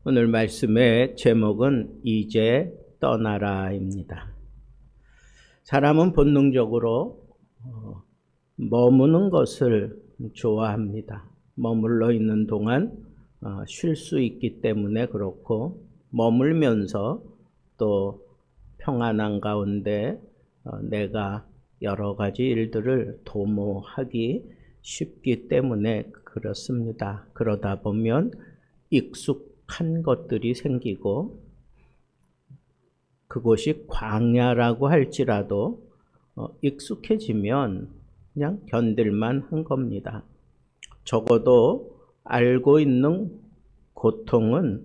오늘 말씀의 제목은 이제 떠나라입니다. 사람은 본능적으로 머무는 것을 좋아합니다. 머물러 있는 동안 쉴 수 있기 때문에 그렇고, 머물면서 또 평안한 가운데 내가 여러 가지 일들을 도모하기 쉽기 때문에 그렇습니다. 그러다 보면 익숙한 것들이 생기고, 그곳이 광야라고 할지라도 익숙해지면 그냥 견딜만 한 겁니다. 적어도 알고 있는 고통은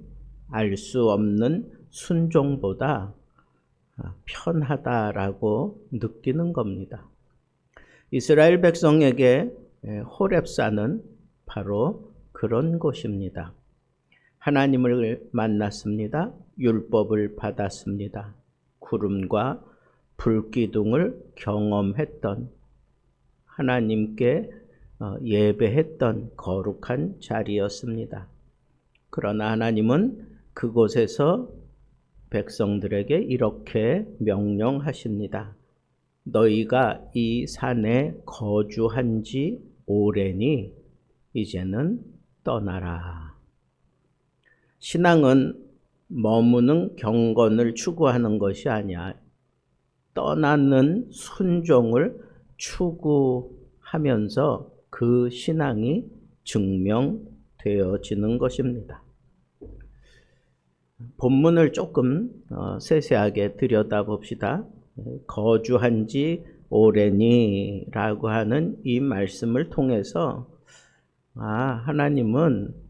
알 수 없는 순종보다 편하다라고 느끼는 겁니다. 이스라엘 백성에게 호렙산은 바로 그런 곳입니다. 하나님을 만났습니다. 율법을 받았습니다. 구름과 불기둥을 경험했던, 하나님께 예배했던 거룩한 자리였습니다. 그러나 하나님은 그곳에서 백성들에게 이렇게 명령하십니다. 너희가 이 산에 거주한 지 오래니 이제는 떠나라. 신앙은 머무는 경건을 추구하는 것이 아니야. 떠나는 순종을 추구하면서 그 신앙이 증명되어지는 것입니다. 본문을 조금 세세하게 들여다봅시다. 거주한 지 오래니 라고 하는 이 말씀을 통해서 하나님은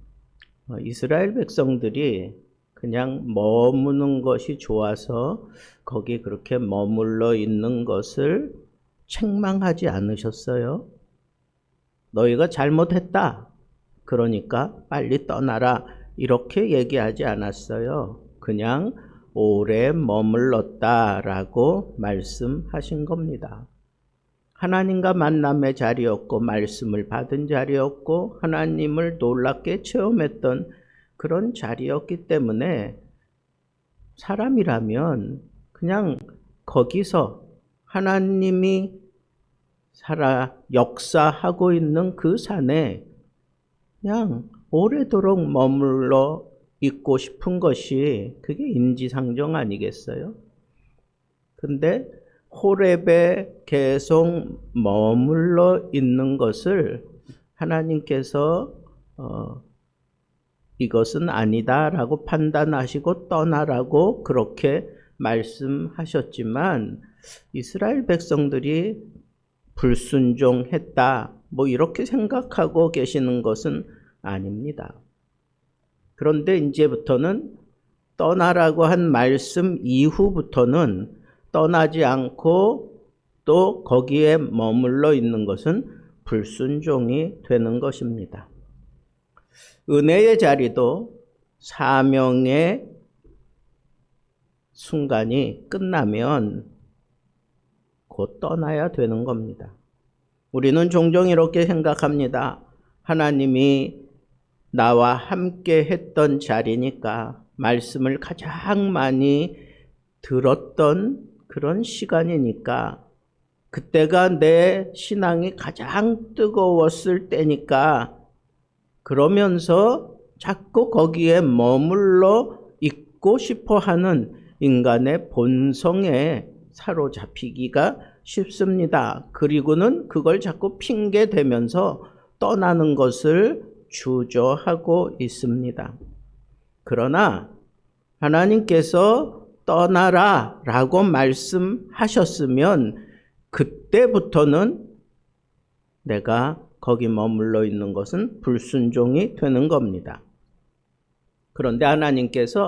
이스라엘 백성들이 그냥 머무는 것이 좋아서 거기 그렇게 머물러 있는 것을 책망하지 않으셨어요. 너희가 잘못했다, 그러니까 빨리 떠나라, 이렇게 얘기하지 않았어요. 그냥 오래 머물렀다라고 말씀하신 겁니다. 하나님과 만남의 자리였고, 말씀을 받은 자리였고, 하나님을 놀랍게 체험했던 그런 자리였기 때문에 사람이라면 그냥 거기서 하나님이 역사하고 있는 그 산에 그냥 오래도록 머물러 있고 싶은 것이 그게 인지상정 아니겠어요? 근데 호렙에 계속 머물러 있는 것을 하나님께서 이것은 아니다라고 판단하시고 떠나라고 그렇게 말씀하셨지만, 이스라엘 백성들이 불순종했다, 이렇게 생각하고 계시는 것은 아닙니다. 그런데 이제부터는 떠나라고 한 말씀 이후부터는 떠나지 않고 또 거기에 머물러 있는 것은 불순종이 되는 것입니다. 은혜의 자리도 사명의 순간이 끝나면 곧 떠나야 되는 겁니다. 우리는 종종 이렇게 생각합니다. 하나님이 나와 함께 했던 자리니까, 말씀을 가장 많이 들었던 그런 시간이니까, 그때가 내 신앙이 가장 뜨거웠을 때니까, 그러면서 자꾸 거기에 머물러 있고 싶어 하는 인간의 본성에 사로잡히기가 쉽습니다. 그리고는 그걸 자꾸 핑계대면서 떠나는 것을 주저하고 있습니다. 그러나 하나님께서 떠나라 라고 말씀하셨으면 그때부터는 내가 거기 머물러 있는 것은 불순종이 되는 겁니다. 그런데 하나님께서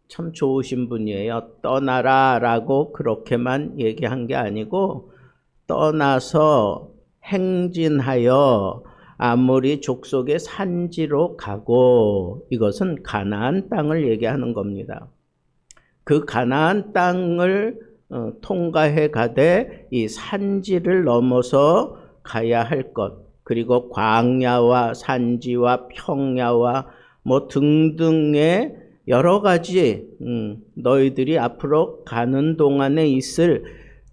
참 좋으신 분이에요. 떠나라 라고 그렇게만 얘기한 게 아니고, 떠나서 행진하여 아모리 족속의 산지로 가고, 이것은 가나안 땅을 얘기하는 겁니다. 그 가나안 땅을 통과해 가되 이 산지를 넘어서 가야 할 것, 그리고 광야와 산지와 평야와 뭐 등등의 여러 가지 너희들이 앞으로 가는 동안에 있을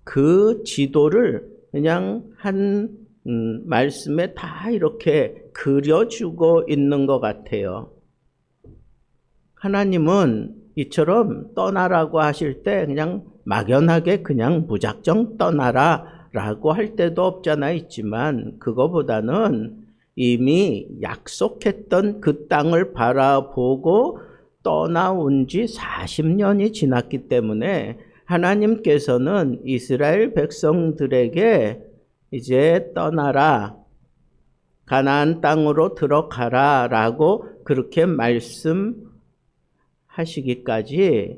그 지도를 그냥 한 말씀에 다 이렇게 그려주고 있는 것 같아요. 하나님은 이처럼 떠나라고 하실 때 그냥 막연하게 그냥 무작정 떠나라 라고 할 때도 없잖아 있지만, 그거보다는 이미 약속했던 그 땅을 바라보고 떠나온 지 40년이 지났기 때문에 하나님께서는 이스라엘 백성들에게 이제 떠나라, 가나안 땅으로 들어가라 라고 그렇게 말씀하시기까지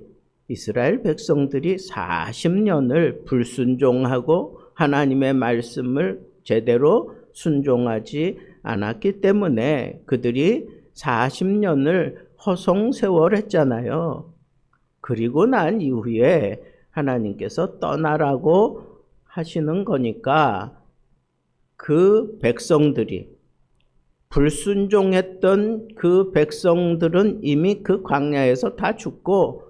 이스라엘 백성들이 40년을 불순종하고 하나님의 말씀을 제대로 순종하지 않았기 때문에 그들이 40년을 허송세월했잖아요. 그리고 난 이후에 하나님께서 떠나라고 하시는 거니까 그 백성들이, 불순종했던 그 백성들은 이미 그 광야에서 다 죽고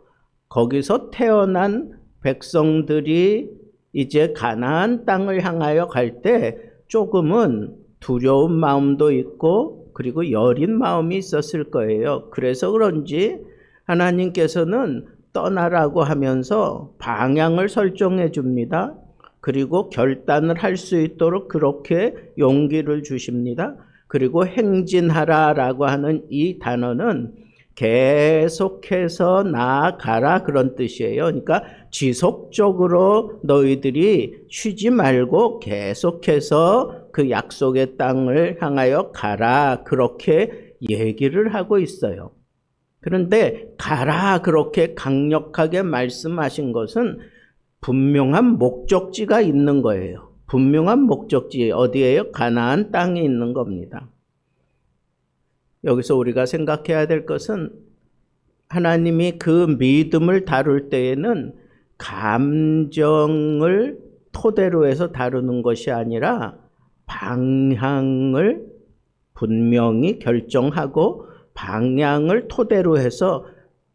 거기서 태어난 백성들이 이제 가나안 땅을 향하여 갈 때 조금은 두려운 마음도 있고 그리고 여린 마음이 있었을 거예요. 그래서 그런지 하나님께서는 떠나라고 하면서 방향을 설정해 줍니다. 그리고 결단을 할 수 있도록 그렇게 용기를 주십니다. 그리고 행진하라라고 하는 이 단어는 계속해서 나아가라 그런 뜻이에요. 그러니까 지속적으로 너희들이 쉬지 말고 계속해서 그 약속의 땅을 향하여 가라 그렇게 얘기를 하고 있어요. 그런데 가라 그렇게 강력하게 말씀하신 것은 분명한 목적지가 있는 거예요. 분명한 목적지 어디예요? 가나안 땅에 있는 겁니다. 여기서 우리가 생각해야 될 것은 하나님이 그 믿음을 다룰 때에는 감정을 토대로 해서 다루는 것이 아니라 방향을 분명히 결정하고 방향을 토대로 해서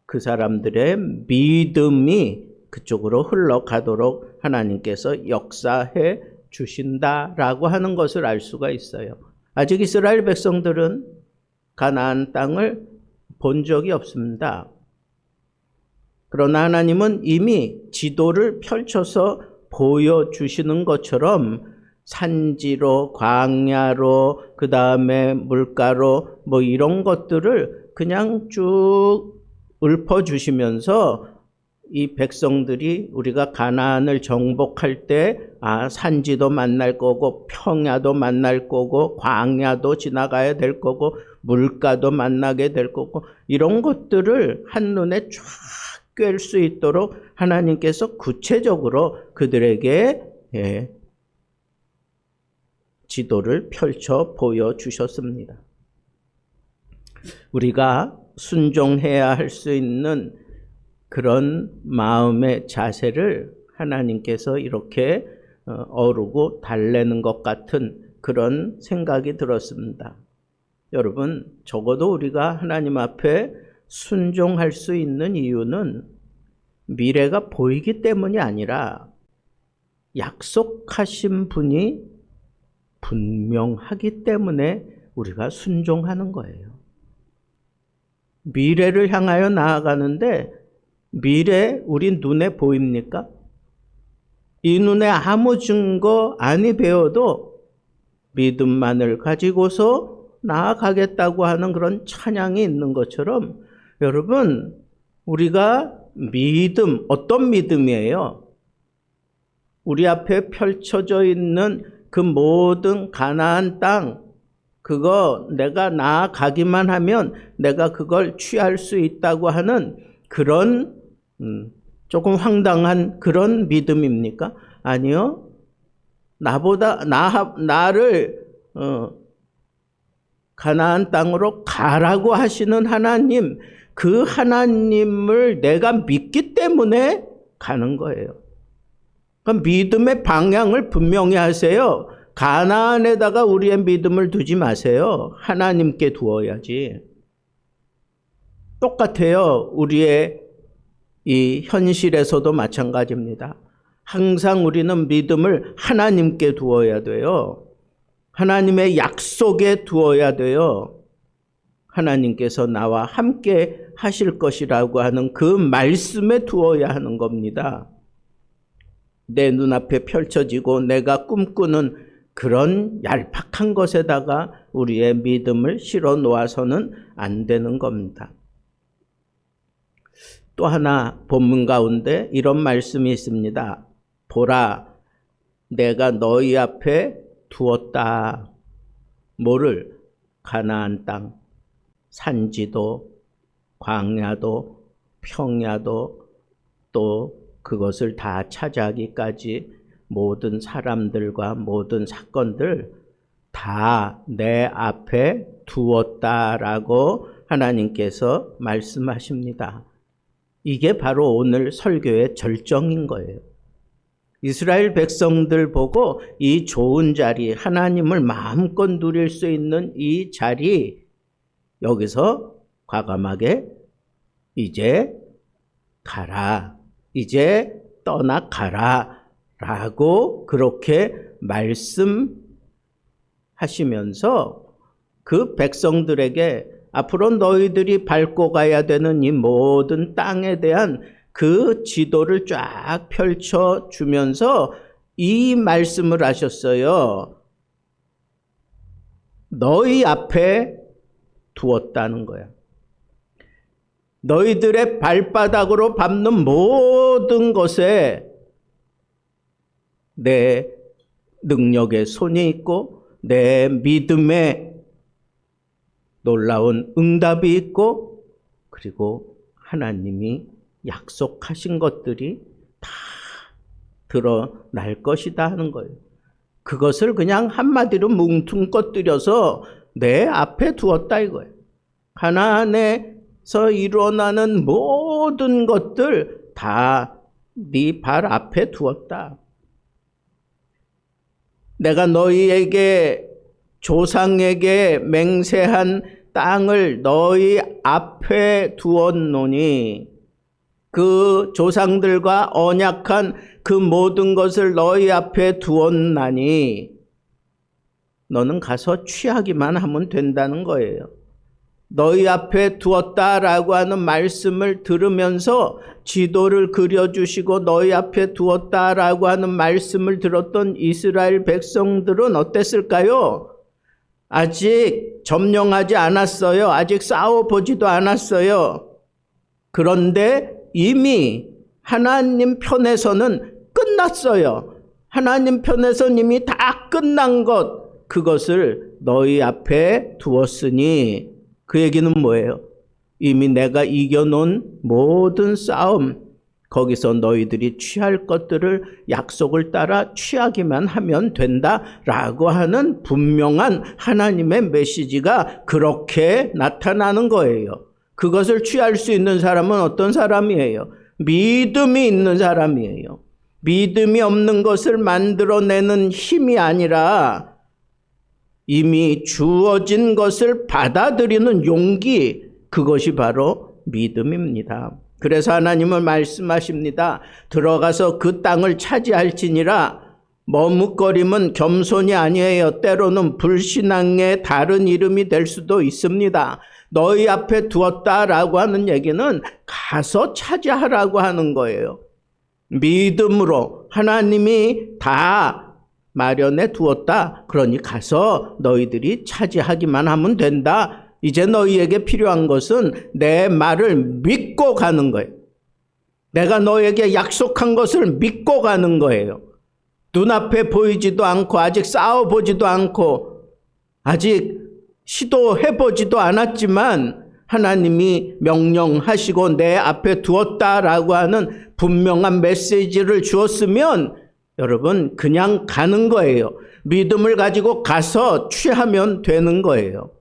그 사람들의 믿음이 그쪽으로 흘러가도록 하나님께서 역사해 주신다라고 하는 것을 알 수가 있어요. 아직 이스라엘 백성들은 가나안 땅을 본 적이 없습니다. 그러나 하나님은 이미 지도를 펼쳐서 보여주시는 것처럼 산지로, 광야로, 그 다음에 물가로 뭐 이런 것들을 그냥 쭉 읊어주시면서 이 백성들이 우리가 가나안을 정복할 때 산지도 만날 거고 평야도 만날 거고 광야도 지나가야 될 거고 물가도 만나게 될 거고 이런 것들을 한눈에 쫙 꿰을 수 있도록 하나님께서 구체적으로 그들에게 지도를 펼쳐 보여주셨습니다. 우리가 순종해야 할 수 있는 그런 마음의 자세를 하나님께서 이렇게 어루고 달래는 것 같은 그런 생각이 들었습니다. 여러분, 적어도 우리가 하나님 앞에 순종할 수 있는 이유는 미래가 보이기 때문이 아니라 약속하신 분이 분명하기 때문에 우리가 순종하는 거예요. 미래를 향하여 나아가는데 미래 우리 눈에 보입니까? 이 눈에 아무 증거 아니 배워도 믿음만을 가지고서 나아가겠다고 하는 그런 찬양이 있는 것처럼 여러분, 우리가 믿음, 어떤 믿음이에요? 우리 앞에 펼쳐져 있는 그 모든 가나안 땅, 그거 내가 나아가기만 하면 내가 그걸 취할 수 있다고 하는 그런 조금 황당한 그런 믿음입니까? 아니요. 나를 가나안 땅으로 가라고 하시는 하나님, 그 하나님을 내가 믿기 때문에 가는 거예요. 그러니까 믿음의 방향을 분명히 하세요. 가나안에다가 우리의 믿음을 두지 마세요. 하나님께 두어야지. 똑같아요. 우리의 이 현실에서도 마찬가지입니다. 항상 우리는 믿음을 하나님께 두어야 돼요. 하나님의 약속에 두어야 돼요. 하나님께서 나와 함께 하실 것이라고 하는 그 말씀에 두어야 하는 겁니다. 내 눈앞에 펼쳐지고 내가 꿈꾸는 그런 얄팍한 것에다가 우리의 믿음을 실어 놓아서는 안 되는 겁니다. 또 하나 본문 가운데 이런 말씀이 있습니다. 보라, 내가 너희 앞에 두었다. 뭐를? 가나안 땅, 산지도, 광야도, 평야도, 또 그것을 다 차지하기까지 모든 사람들과 모든 사건들 다 내 앞에 두었다라고 하나님께서 말씀하십니다. 이게 바로 오늘 설교의 절정인 거예요. 이스라엘 백성들 보고 이 좋은 자리, 하나님을 마음껏 누릴 수 있는 이 자리, 여기서 과감하게 이제 가라, 이제 떠나가라 라고 그렇게 말씀하시면서 그 백성들에게 앞으로 너희들이 밟고 가야 되는 이 모든 땅에 대한 그 지도를 쫙 펼쳐주면서 이 말씀을 하셨어요. 너희 앞에 두었다는 거야. 너희들의 발바닥으로 밟는 모든 것에 내 능력의 손이 있고 내 믿음의 놀라운 응답이 있고 그리고 하나님이 약속하신 것들이 다 드러날 것이다 하는 거예요. 그것을 그냥 한마디로 뭉뚱꺼뜨려서 내 앞에 두었다 이거예요. 가나안에서 일어나는 모든 것들 다 네 발 앞에 두었다. 내가 너희에게 조상에게 맹세한 땅을 너희 앞에 두었노니 그 조상들과 언약한 그 모든 것을 너희 앞에 두었나니 너는 가서 취하기만 하면 된다는 거예요. 너희 앞에 두었다라고 하는 말씀을 들으면서 지도를 그려주시고 너희 앞에 두었다라고 하는 말씀을 들었던 이스라엘 백성들은 어땠을까요? 아직 점령하지 않았어요. 아직 싸워보지도 않았어요. 그런데 이미 하나님 편에서는 끝났어요. 하나님 편에서는 이미 다 끝난 것, 그것을 너희 앞에 두었으니 그 얘기는 뭐예요? 이미 내가 이겨놓은 모든 싸움, 거기서 너희들이 취할 것들을 약속을 따라 취하기만 하면 된다라고 하는 분명한 하나님의 메시지가 그렇게 나타나는 거예요. 그것을 취할 수 있는 사람은 어떤 사람이에요? 믿음이 있는 사람이에요. 믿음이 없는 것을 만들어내는 힘이 아니라 이미 주어진 것을 받아들이는 용기, 그것이 바로 믿음입니다. 그래서 하나님은 말씀하십니다. 들어가서 그 땅을 차지할지니라. 머뭇거림은 겸손이 아니에요. 때로는 불신앙의 다른 이름이 될 수도 있습니다. 너희 앞에 두었다라고 하는 얘기는 가서 차지하라고 하는 거예요. 믿음으로 하나님이 다 마련해 두었다. 그러니 가서 너희들이 차지하기만 하면 된다. 이제 너희에게 필요한 것은 내 말을 믿고 가는 거예요. 내가 너에게 약속한 것을 믿고 가는 거예요. 눈앞에 보이지도 않고 아직 싸워보지도 않고 아직 시도해보지도 않았지만 하나님이 명령하시고 내 앞에 두었다라고 하는 분명한 메시지를 주었으면 여러분 그냥 가는 거예요. 믿음을 가지고 가서 취하면 되는 거예요.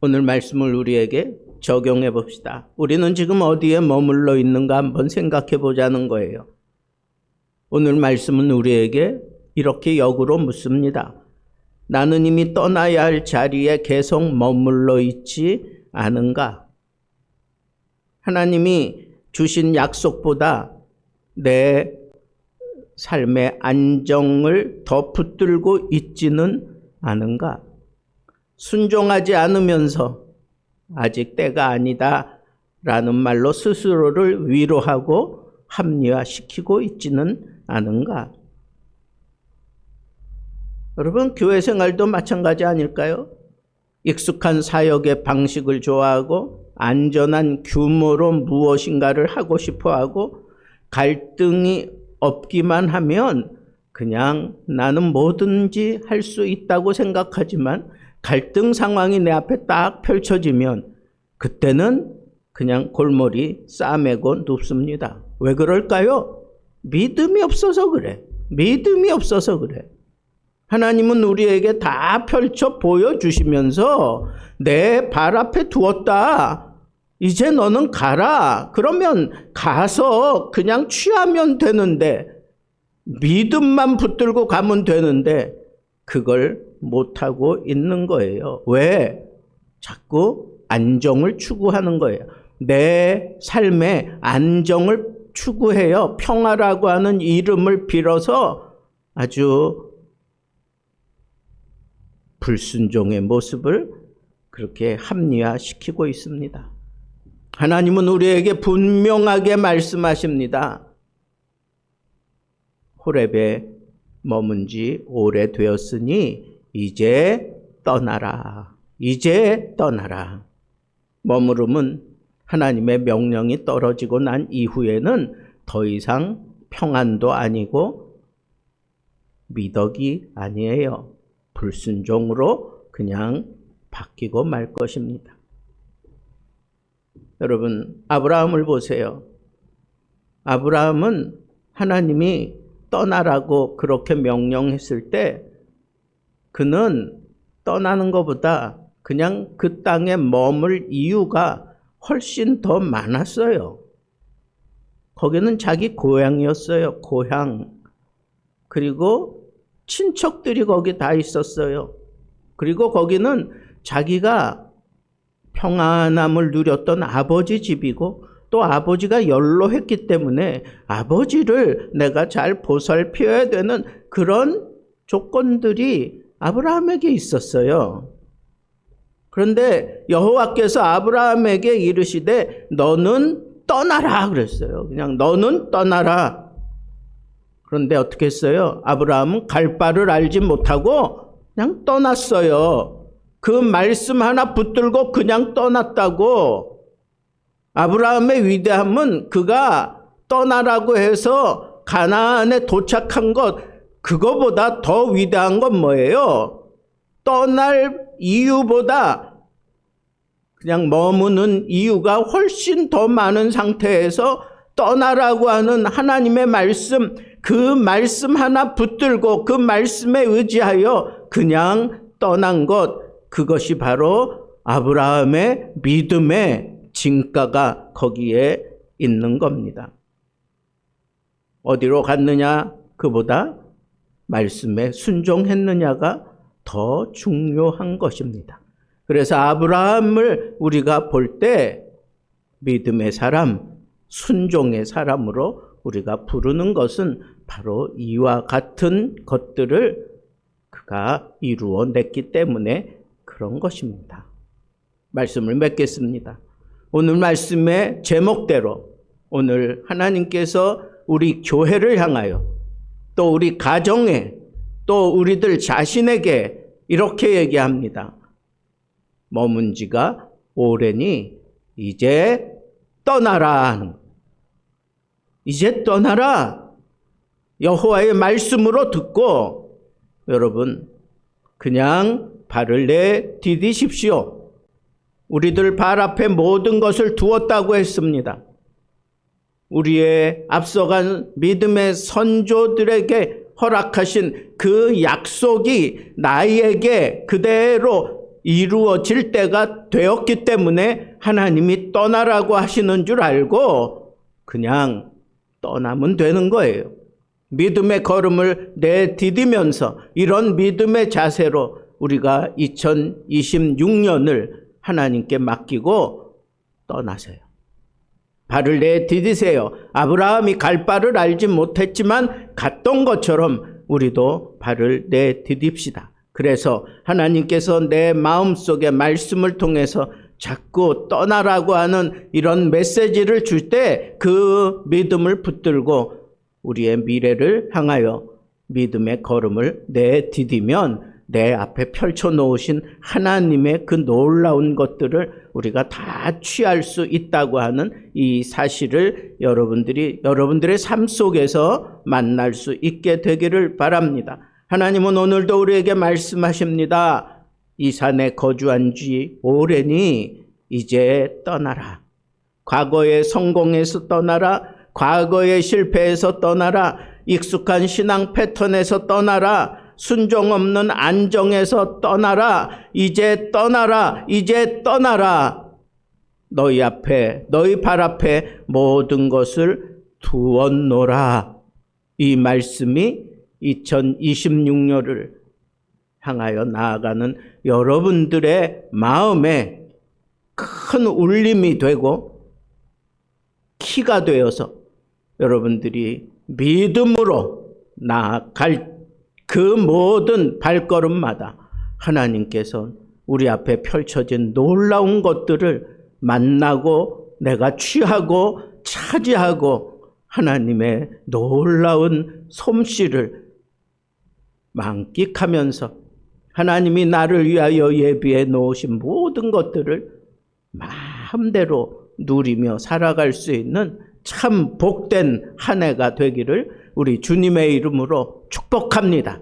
오늘 말씀을 우리에게 적용해 봅시다. 우리는 지금 어디에 머물러 있는가 한번 생각해 보자는 거예요. 오늘 말씀은 우리에게 이렇게 역으로 묻습니다. 나는 이미 떠나야 할 자리에 계속 머물러 있지 않은가? 하나님이 주신 약속보다 내 삶의 안정을 더 붙들고 있지는 않은가? 순종하지 않으면서 아직 때가 아니다 라는 말로 스스로를 위로하고 합리화시키고 있지는 않은가? 여러분, 교회 생활도 마찬가지 아닐까요? 익숙한 사역의 방식을 좋아하고 안전한 규모로 무엇인가를 하고 싶어하고 갈등이 없기만 하면 그냥 나는 뭐든지 할 수 있다고 생각하지만 갈등 상황이 내 앞에 딱 펼쳐지면 그때는 그냥 골머리 싸매고 눕습니다. 왜 그럴까요? 믿음이 없어서 그래. 믿음이 없어서 그래. 하나님은 우리에게 다 펼쳐 보여주시면서 내 발 앞에 두었다. 이제 너는 가라. 그러면 가서 그냥 취하면 되는데, 믿음만 붙들고 가면 되는데 그걸 못하고 있는 거예요. 왜? 자꾸 안정을 추구하는 거예요. 내 삶의 안정을 추구해요. 평화라고 하는 이름을 빌어서 아주 불순종의 모습을 그렇게 합리화시키고 있습니다. 하나님은 우리에게 분명하게 말씀하십니다. 호렙에 머문 지 오래되었으니 이제 떠나라. 이제 떠나라. 머무름은 하나님의 명령이 떨어지고 난 이후에는 더 이상 평안도 아니고 미덕이 아니에요. 불순종으로 그냥 바뀌고 말 것입니다. 여러분, 아브라함을 보세요. 아브라함은 하나님이 떠나라고 그렇게 명령했을 때 그는 떠나는 것보다 그냥 그 땅에 머물 이유가 훨씬 더 많았어요. 거기는 자기 고향이었어요. 고향. 그리고 친척들이 거기 다 있었어요. 그리고 거기는 자기가 평안함을 누렸던 아버지 집이고 또 아버지가 연로했기 때문에 아버지를 내가 잘 보살펴야 되는 그런 조건들이 아브라함에게 있었어요. 그런데 여호와께서 아브라함에게 이르시되 너는 떠나라 그랬어요. 그냥 너는 떠나라. 그런데 어떻게 했어요? 아브라함은 갈 바를 알지 못하고 그냥 떠났어요. 그 말씀 하나 붙들고 그냥 떠났다고. 아브라함의 위대함은 그가 떠나라고 해서 가나안에 도착한 것, 그거보다 더 위대한 건 뭐예요? 떠날 이유보다 그냥 머무는 이유가 훨씬 더 많은 상태에서 떠나라고 하는 하나님의 말씀, 그 말씀 하나 붙들고 그 말씀에 의지하여 그냥 떠난 것, 그것이 바로 아브라함의 믿음의 진가가 거기에 있는 겁니다. 어디로 갔느냐? 그보다 말씀에 순종했느냐가 더 중요한 것입니다. 그래서 아브라함을 우리가 볼 때 믿음의 사람, 순종의 사람으로 우리가 부르는 것은 바로 이와 같은 것들을 그가 이루어냈기 때문에 그런 것입니다. 말씀을 맺겠습니다. 오늘 말씀의 제목대로 오늘 하나님께서 우리 교회를 향하여 또 우리 가정에 또 우리들 자신에게 이렇게 얘기합니다. 머문 지가 오래니 이제 떠나라. 이제 떠나라. 여호와의 말씀으로 듣고 여러분 그냥 발을 내디디십시오. 우리들 발 앞에 모든 것을 두었다고 했습니다. 우리의 앞서간 믿음의 선조들에게 허락하신 그 약속이 나에게 그대로 이루어질 때가 되었기 때문에 하나님이 떠나라고 하시는 줄 알고 그냥 떠나면 되는 거예요. 믿음의 걸음을 내디디면서 이런 믿음의 자세로 우리가 2026년을 하나님께 맡기고 떠나세요. 발을 내디디세요. 아브라함이 갈 바를 알지 못했지만 갔던 것처럼 우리도 발을 내디딥시다. 그래서 하나님께서 내 마음속에 말씀을 통해서 자꾸 떠나라고 하는 이런 메시지를 줄 때 그 믿음을 붙들고 우리의 미래를 향하여 믿음의 걸음을 내디디면 내 앞에 펼쳐놓으신 하나님의 그 놀라운 것들을 우리가 다 취할 수 있다고 하는 이 사실을 여러분들의 삶 속에서 만날 수 있게 되기를 바랍니다. 하나님은 오늘도 우리에게 말씀하십니다. 이 산에 거주한 지 오래니 이제 떠나라. 과거의 성공에서 떠나라. 과거의 실패에서 떠나라. 익숙한 신앙 패턴에서 떠나라. 순종 없는 안정에서 떠나라. 이제 떠나라. 이제 떠나라. 너희 앞에, 너희 발 앞에 모든 것을 두었노라. 이 말씀이 2026년을 향하여 나아가는 여러분들의 마음에 큰 울림이 되고 키가 되어서 여러분들이 믿음으로 나아갈 그 모든 발걸음마다 하나님께서 우리 앞에 펼쳐진 놀라운 것들을 만나고 내가 취하고 차지하고 하나님의 놀라운 솜씨를 만끽하면서 하나님이 나를 위하여 예비해 놓으신 모든 것들을 마음대로 누리며 살아갈 수 있는 참 복된 한 해가 되기를 우리 주님의 이름으로 축복합니다.